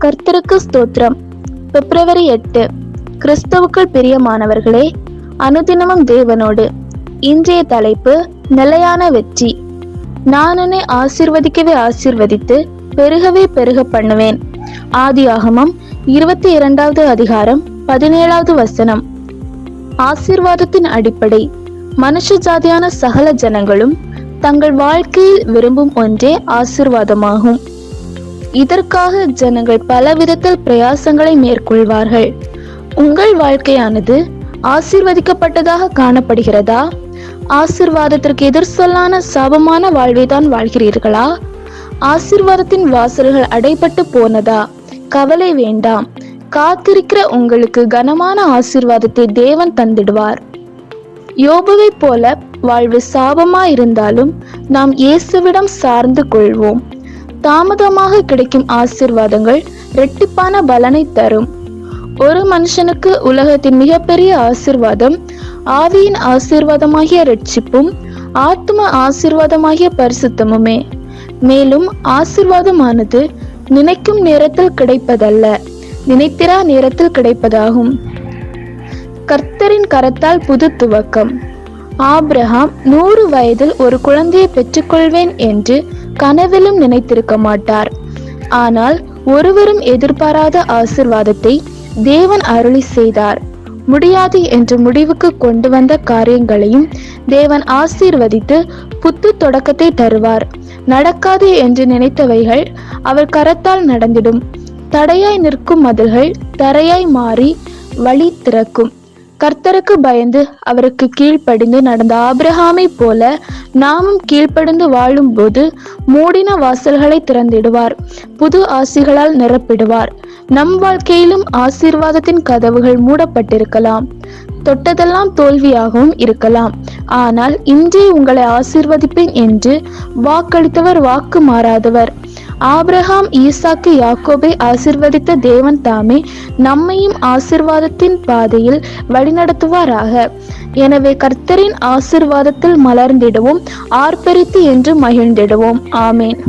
கர்த்தருக்கு ஸ்தோத்திரம். பிப்ரவரி 8. கிறிஸ்துவுக்குள் பிரியமானவர்களே, அனுதினமும் தேவனோடு. இன்றைய தலைப்பு நிலையான வெற்றி. நான் உன்னை ஆசீர்வதிக்கவே ஆசீர்வதித்து பெருகவே பெருக பண்ணுவேன். ஆதியாகமம் 22வது அதிகாரம் 17வது வசனம். ஆசீர்வாதத்தின் அடிப்படை. மனுஷ ஜாதியான சகல ஜனங்களும் தங்கள் வாழ்க்கையில் விரும்பும் ஒன்றே ஆசீர்வாதமாகும். இதற்காக ஜனங்கள் பல விதத்தில் பிரயாசங்களை மேற்கொள்வார்கள். உங்கள் வாழ்க்கையானது ஆசீர்வதிக்கப்பட்டதாக காணப்படுகிறதா? ஆசீர்வாதத்திற்கு எதிர் சொல்லான சாபமான வாழ்வை தான் வாழ்கிறீர்களா? ஆசீர்வாதத்தின் வாசல்கள் அடைபட்டு போனதா? கவலை வேண்டாம். காத்திருக்கிற உங்களுக்கு கனமான ஆசீர்வாதத்தை தேவன் தந்திடுவார். யோபுவை போல வாழ்வு சாபமாயிருந்தாலும் நாம் இயேசுவிடம் சார்ந்து கொள்வோம். தாமதமாக கிடைக்கும் ஆசீர்வாதங்கள் இரட்டிப்பான பலனை தரும். ஒரு மனுஷனுக்கு உலகத்தின் மிகப்பெரிய ஆசீர்வாதம் ஆவியின் ஆசீர்வாதமாகிய இரட்சிப்பும் ஆத்ம ஆசீர்வாதமாகிய பரிசுத்தமுமே. மேலும் ஆசீர்வாதமானது நினைக்கும் நேரத்தில் கிடைப்பதல்ல, நினைத்திரா நேரத்தில் கிடைப்பதாகும். கர்த்தரின் கரத்தால் புது துவக்கம். ஆபிரகாம் 100 வயதில் ஒரு குழந்தையை பெற்றுக்கொள்வேன் என்று கனவிலும் நினைத்திருக்க மாட்டார். ஆனால் ஒருவரும் எதிர்பாராத ஆசீர்வாதத்தை தேவன் அருளி செய்தார். முடியாது என்று முடிவுக்கு கொண்டு வந்த காரியங்களையும் தேவன் ஆசீர்வதித்து புத்து தொடக்கத்தை தருவார். நடக்காது என்று நினைத்தவைகள் அவர் கரத்தால் நடந்திடும். தடையாய் நிற்கும் மதில்கள் தரையாய் மாறி வழி திறக்கும். கர்த்தருக்கு பயந்து அவருக்கு கீழ்ப்படிந்து நடந்த ஆபிரகாமை போல நாமும் கீழ்ப்படிந்து வாழும் போது மூடின வாசல்களை திறந்திடுவார். புது ஆசிகளால் நிரப்பிடுவார். நம் வாழ்க்கையிலும் ஆசீர்வாதத்தின் கதவுகள் மூடப்பட்டிருக்கலாம். தொட்டதெல்லாம் தோல்வியாகவும் இருக்கலாம். ஆனால் இன்றே உங்களை ஆசீர்வதிப்பேன் என்று வாக்களித்தவர் வாக்கு மாறாதவர். ஆபிரகாம், ஈசாக்கு, யாக்கோபை ஆசீர்வதித்த தேவன் தாமே நம்மையும் ஆசீர்வாதத்தின் பாதையில் வழிநடத்துவாராக. எனவே கர்த்தரின் ஆசீர்வாதத்தில் மலர்ந்திடுவோம், ஆர்ப்பரித்து என்று மகிழ்ந்திடுவோம். ஆமேன்.